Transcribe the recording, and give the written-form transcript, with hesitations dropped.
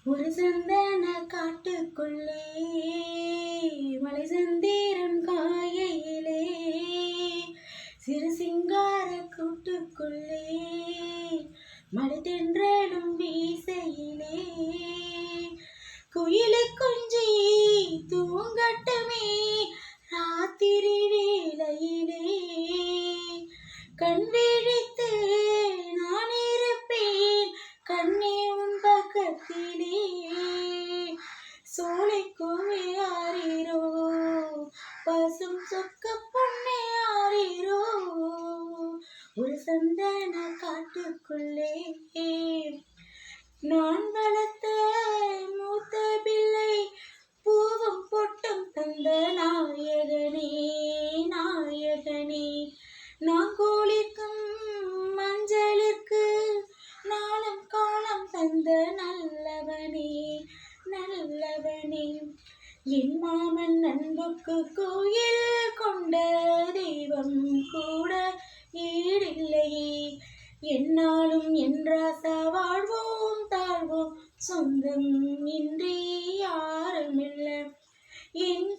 ஒரு சந்தன காட்டுக்குள்ளே மலை சந்தேரம் காயையிலே சிறு சிங்கார கூட்டுக்குள்ளே மழை தென்றலும் வீசையிலே குயிலை கொஞ்சி தூங்கட்டுமே ராத்திரி வேளையிலே கண் விழித்து நான் இருப்பேன் கண்ணே உன் பக்கத்திலே சோலை கோவை ஆரீரோ பசும் சொக்க பொண்ணே ஆரீரோ ஒரு சந்தன காட்டுக்குள்ளே நான் வளர்த்த மூத்த பிள்ளை பூவும் பொட்டும் தந்த நாயகனே நாயகனே நான் கோழிக்கும் மஞ்சளிற்கு நாளும் காலம் தந்த நல்லவனே நல்லவனே என் மாமன் அன்புக்கு கோயில் கொண்ட தெய்வம் கூட ஈடில்லையே என்னாலும் என்றாசா வாழ்வோம் தாழ்வோம் சொந்தம் இன்றி யாருமில்லை என்